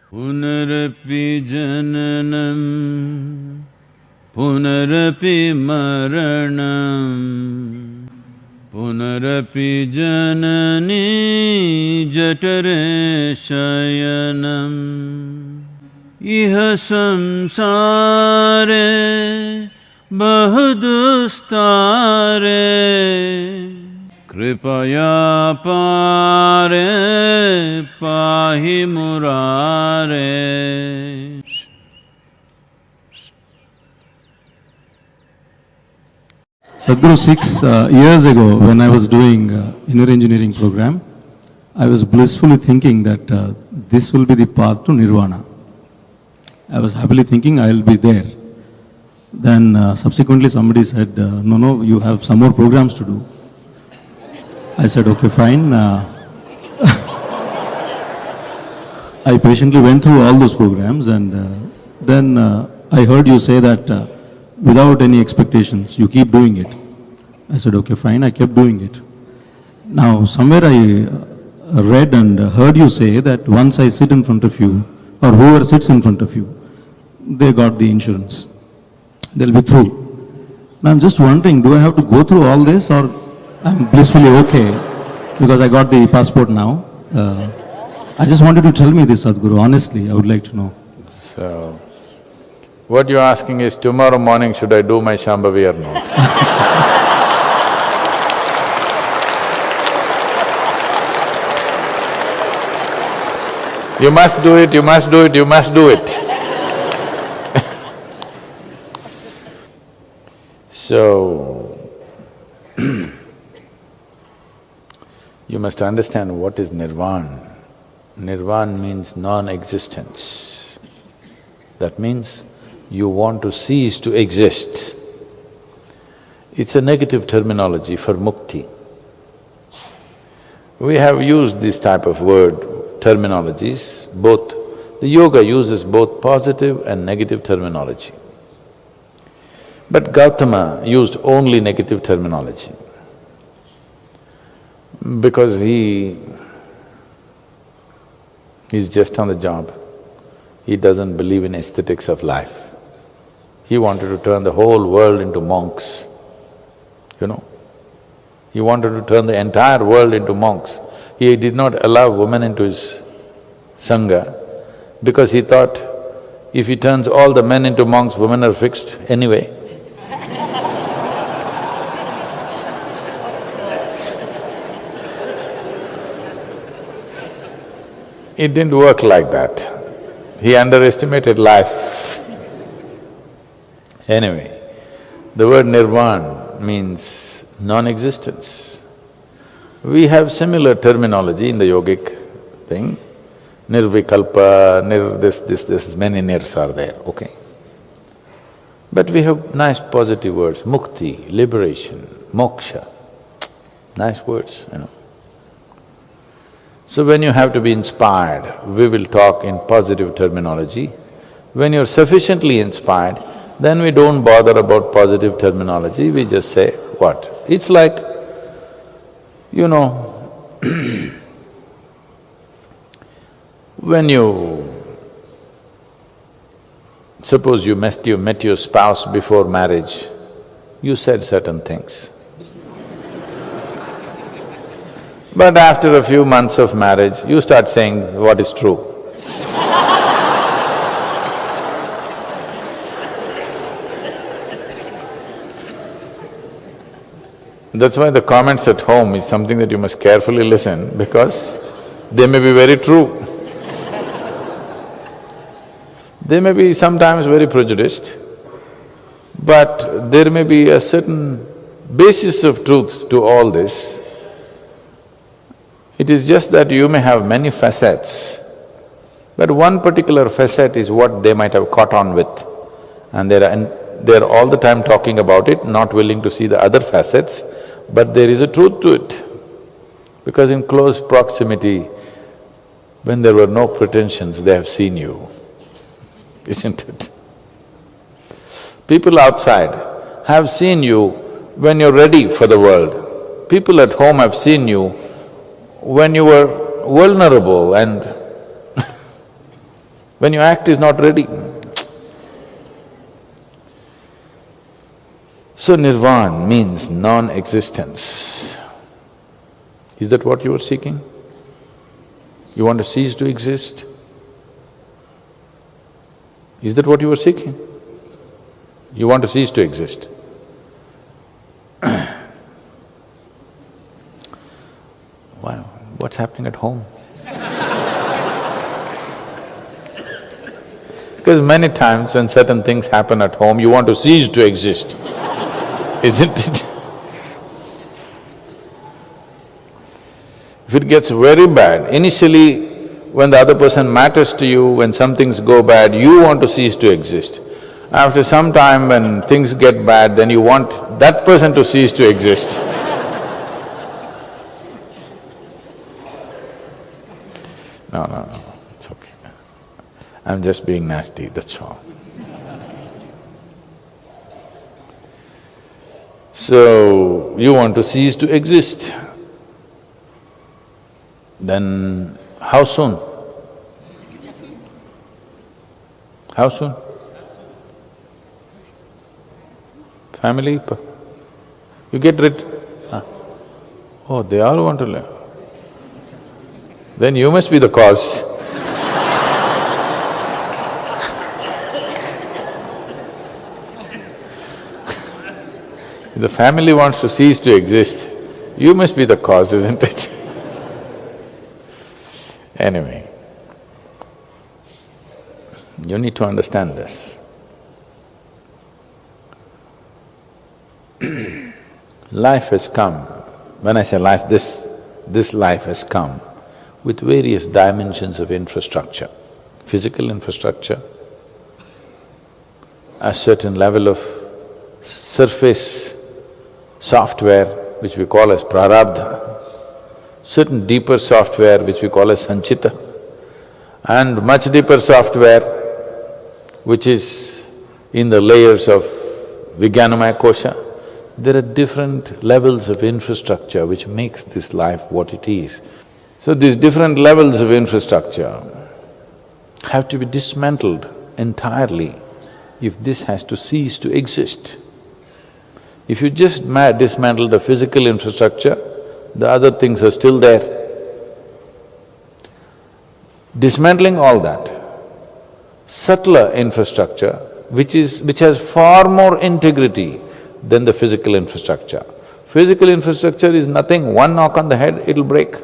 Punarapi jananam, punarapi maranam, punarapi janani jatare shayanam, iha samsare bahudustare, kripaya pare pahi murare. Sadhguru, 6 years ago, when I was doing inner engineering program, I was blissfully thinking that this will be the path to Nirvana. I was happily thinking I will be there. Then subsequently somebody said, no, you have some more programs to do. I said, okay, fine. I patiently went through all those programs, and then I heard you say that without any expectations, you keep doing it. I said, okay, fine, I kept doing it. Now, somewhere I read and heard you say that once I sit in front of you, or whoever sits in front of you, they got the insurance. They'll be through. Now, I'm just wondering, do I have to go through all this, or I'm blissfully okay because I got the passport now? I just wanted to tell me this, Sadhguru, honestly, I would like to know. So, what you're asking is, tomorrow morning should I do my Shambhavi or not? You must do it, you must do it, you must do it. So, you must understand what is Nirvana. Nirvana means non-existence. That means you want to cease to exist. It's a negative terminology for mukti. We have used this type of word, terminologies, both… The yoga uses both positive and negative terminology. But Gautama used only negative terminology because he's just on the job. He doesn't believe in aesthetics of life. He wanted to turn the whole world into monks, you know. He wanted to turn the entire world into monks. He did not allow women into his sangha because he thought, if he turns all the men into monks, women are fixed anyway. It didn't work like that. He underestimated life. Anyway, the word Nirvana means non-existence. We have similar terminology in the yogic thing. Nirvikalpa, this, many nirs are there, okay. But we have nice positive words, mukti, liberation, moksha, nice words, you know. So when you have to be inspired, we will talk in positive terminology. When you're sufficiently inspired, then we don't bother about positive terminology, we just say, what? It's like, you know, when you… suppose you met your spouse before marriage, you said certain things. But after a few months of marriage, you start saying what is true. That's why the comments at home is something that you must carefully listen because they may be very true. They may be sometimes very prejudiced, but there may be a certain basis of truth to all this. It is just that you may have many facets, but one particular facet is what they might have caught on with, and they're all the time talking about it, not willing to see the other facets, but there is a truth to it. Because in close proximity, when there were no pretensions, they have seen you, isn't it? People outside have seen you when you're ready for the world. People at home have seen you when you were vulnerable and When your act is not ready. So nirvana means non-existence. Is that what you are seeking? You want to cease to exist? Is that what you are seeking? You want to cease to exist. Wow, what's happening at home? Because many times when certain things happen at home, you want to cease to exist, isn't it? If it gets very bad, initially when the other person matters to you, when some things go bad, you want to cease to exist. After some time when things get bad, then you want that person to cease to exist. No, it's okay. I'm just being nasty, that's all. So, you want to cease to exist. Then how soon? How soon? Family? You get rid… Oh, they all want to live. Then you must be the cause. If the family wants to cease to exist, you must be the cause, isn't it? Anyway, you need to understand this. Life has come, when I say life, this life has come with various dimensions of infrastructure. Physical infrastructure, a certain level of surface software which we call as prarabdha, certain deeper software which we call as sanchita, and much deeper software which is in the layers of Vijnanamaya kosha. There are different levels of infrastructure which makes this life what it is. So these different levels of infrastructure have to be dismantled entirely if this has to cease to exist. If you just dismantle the physical infrastructure, the other things are still there. Dismantling all that, subtler infrastructure which has far more integrity than the physical infrastructure. Physical infrastructure is nothing, one knock on the head, it'll break.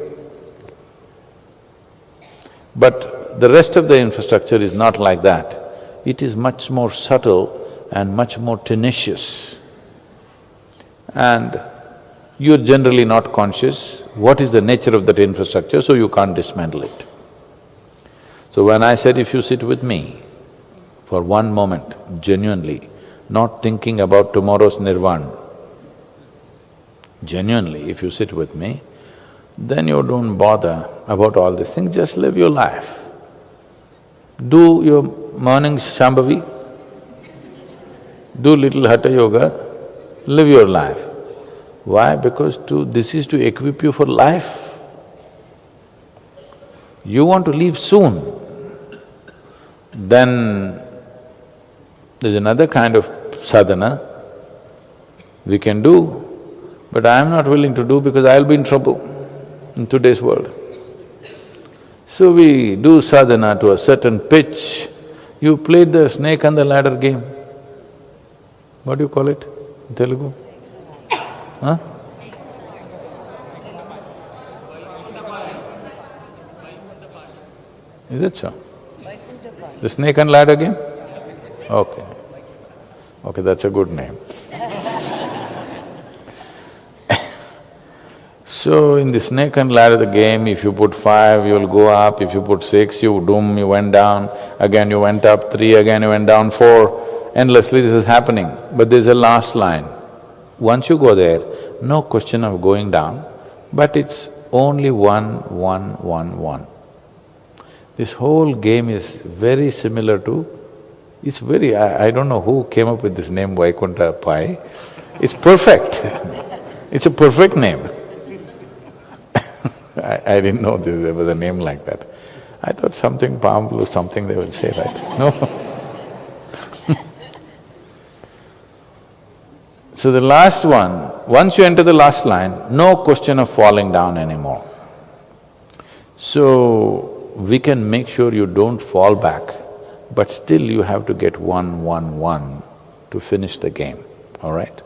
But the rest of the infrastructure is not like that. It is much more subtle and much more tenacious. And you're generally not conscious what is the nature of that infrastructure, so you can't dismantle it. So when I said, if you sit with me for one moment, genuinely, not thinking about tomorrow's nirvana, genuinely, if you sit with me, then you don't bother about all these things, just live your life. Do your morning Shambhavi, do little Hatha Yoga, live your life. Why? Because this is to equip you for life. You want to leave soon, then there's another kind of sadhana we can do, but I'm not willing to do because I'll be in trouble in today's world. So we do sadhana to a certain pitch. You played the snake and the ladder game. What do you call it in Telugu? Huh? Is it so? The snake and ladder game? Okay. Okay, that's a good name. So in the snake and ladder game, if you put 5, you'll go up, if you put 6, you went down, again you went up, 3, again you went down, 4, endlessly this is happening. But there's a last line. Once you go there, no question of going down, but it's only 1, 1, 1, 1. This whole game is very similar to… it's very… I don't know who came up with this name 𝗦𝗱𝗵𝗵𝗀𝗵𝗁. It's perfect it's a perfect name. I didn't know there was a name like that. I thought something powerful, something they will say, right? No. So the last one, once you enter the last line, no question of falling down anymore. So, we can make sure you don't fall back, but still you have to get 1-1-1 to finish the game, all right?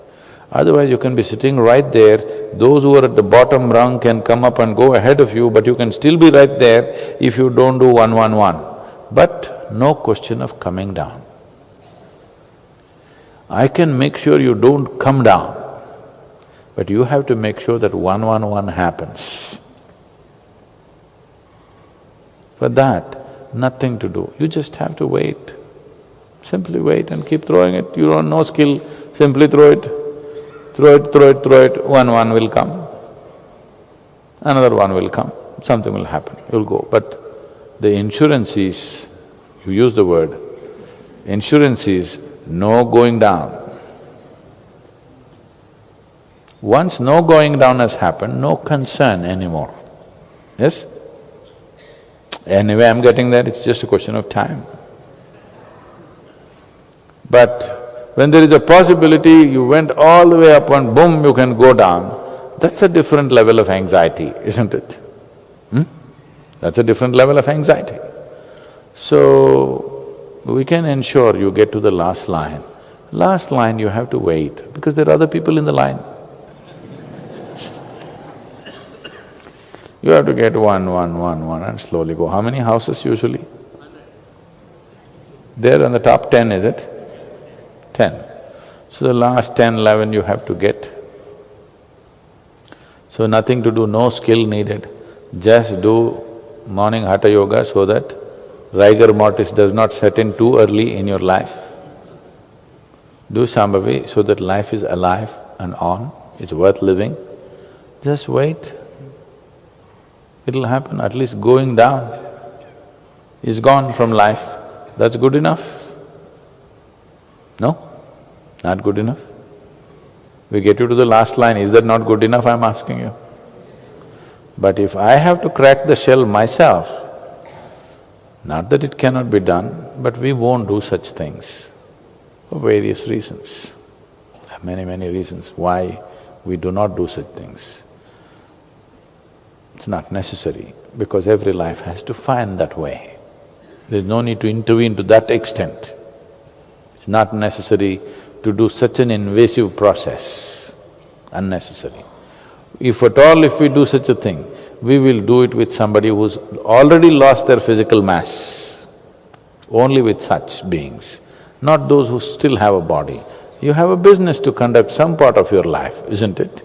Otherwise you can be sitting right there, those who are at the bottom rung can come up and go ahead of you, but you can still be right there if you don't do 1-1-1. But no question of coming down. I can make sure you don't come down, but you have to make sure that 1-1-1 happens. For that, nothing to do, you just have to wait. Simply wait and keep throwing it. You don't know skill, simply throw it. Throw it, 1-1 will come. Another one will come, something will happen, you'll go. But the insurance is, you use the word, insurance is no going down. Once no going down has happened, no concern anymore, yes? Anyway, I'm getting there, it's just a question of time. But when there is a possibility, you went all the way up and boom, you can go down, that's a different level of anxiety, isn't it? That's a different level of anxiety. So, we can ensure you get to the last line. Last line you have to wait, because there are other people in the line. You have to get 1-1-1-1 and slowly go. How many houses usually? There on the top 10, is it? 10. So the last 10, 11 you have to get. So nothing to do, no skill needed. Just do morning hatha yoga so that rigor mortis does not set in too early in your life. Do Shambhavi so that life is alive and on, it's worth living. Just wait. It'll happen, at least going down is gone from life. That's good enough. No? Not good enough? We get you to the last line, is that not good enough, I'm asking you? But if I have to crack the shell myself, not that it cannot be done, but we won't do such things for various reasons. There are many reasons why we do not do such things. It's not necessary, because every life has to find that way. There's no need to intervene to that extent. It's not necessary to do such an invasive process, unnecessary. If at all if we do such a thing, we will do it with somebody who's already lost their physical mass, only with such beings, not those who still have a body. You have a business to conduct some part of your life, isn't it?